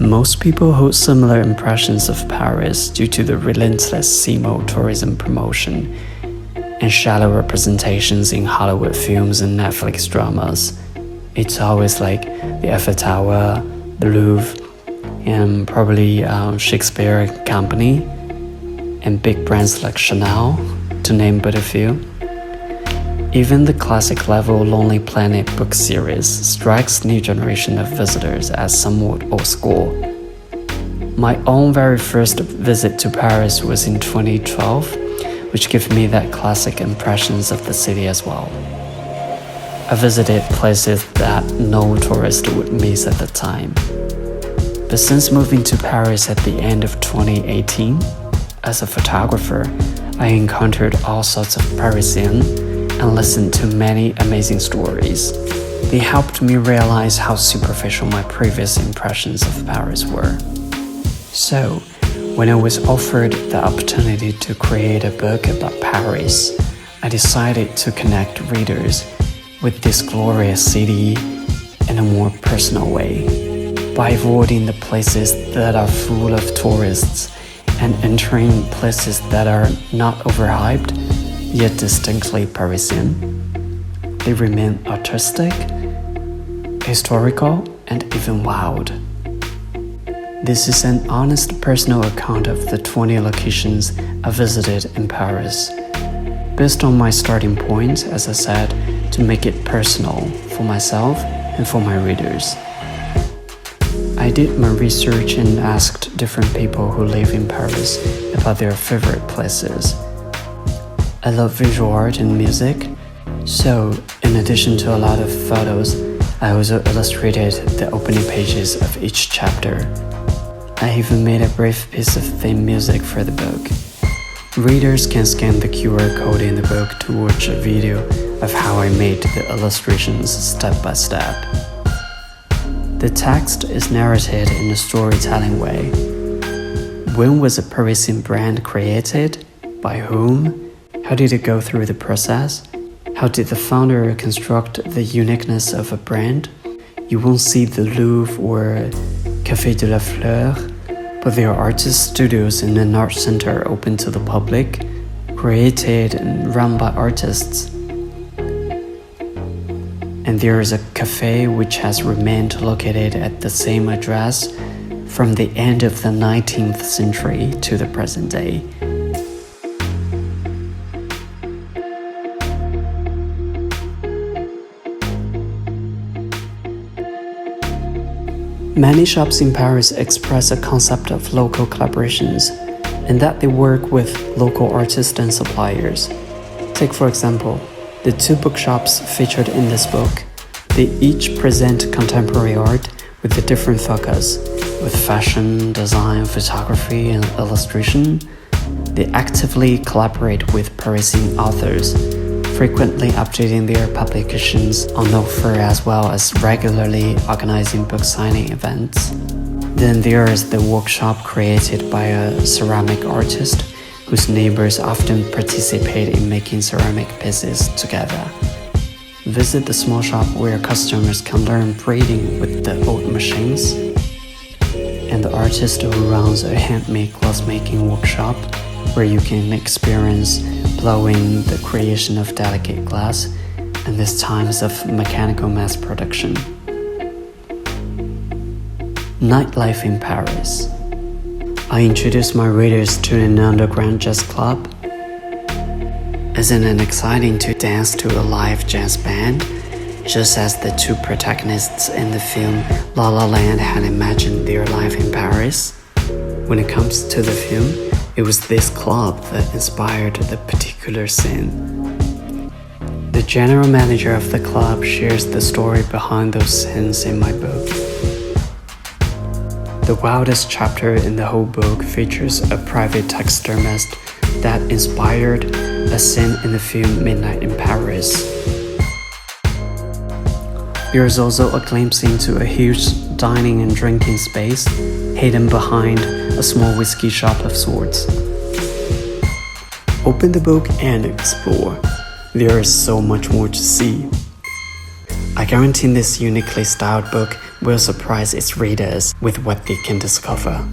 Most people hold similar impressions of Paris due to the relentless SEMO tourism promotion and shallow representations in Hollywood films and Netflix dramas. It's always like the Eiffel Tower, the Louvre, and probably Shakespeare Company, and big brands like Chanel, to name but a few. Even the classic level Lonely Planet book series strikes new generation of visitors as somewhat old school. My own very first visit to Paris was in 2012, which gave me that classic impressions of the city as well. I visited places that no tourist would miss at the time. But since moving to Paris at the end of 2018, as a photographer, I encountered all sorts of Parisians and listened to many amazing stories. They helped me realize how superficial my previous impressions of Paris were. So, when I was offered the opportunity to create a book about Paris, I decided to connect readers with this glorious city in a more personal way, by avoiding the places that are full of tourists and entering places that are not overhyped, yet distinctly Parisian. They remain artistic, historical, and even wild. This is an honest personal account of the 20 locations I visited in Paris, based on my starting point, as I said, to make it personal for myself and for my readers. I did my research and asked different people who live in Paris about their favorite places. I love visual art and music, so in addition to a lot of photos, I also illustrated the opening pages of each chapter. I even made a brief piece of theme music for the book. Readers can scan the QR code in the book to watch a video of how I made the illustrations step by step. The text is narrated in a storytelling way. When was a Parisian brand created? By whom? How did it go through the process? How did the founder construct the uniqueness of a brand? You won't see the Louvre or Café de la Fleur, but there are artist studios in an art center open to the public, created and run by artists. And there is a cafe which has remained located at the same address from the end of the 19th century to the present day. Many shops in Paris express a concept of local collaborations, and that they work with local artists and suppliers. Take for example, the 2 bookshops featured in this book. They each present contemporary art with a different focus, with fashion, design, photography, and illustration. They actively collaborate with Parisian authors, frequently updating their publications on offer as well as regularly organizing book signing events. Then there is the workshop created by a ceramic artist whose neighbors often participate in making ceramic pieces together. Visit the small shop where customers can learn braiding with the old machines. And the artist who runs a handmade glassmaking workshop where you can experience blowing the creation of delicate glass in these times of mechanical mass production. Nightlife in Paris. I introduce my readers to an underground jazz club. Isn't it exciting to dance to a live jazz band, just as the 2 protagonists in the film La La Land had imagined their life in Paris? When it comes to the film, it was this club that inspired the particular scene. The general manager of the club shares the story behind those scenes in my book. The wildest chapter in the whole book features a private taxidermist that inspired a scene in the film Midnight in Paris. There is also a glimpse into a huge dining and drinking space hidden behind a small whiskey shop of sorts. Open the book and explore. There is so much more to see. I guarantee this uniquely styled book will surprise its readers with what they can discover.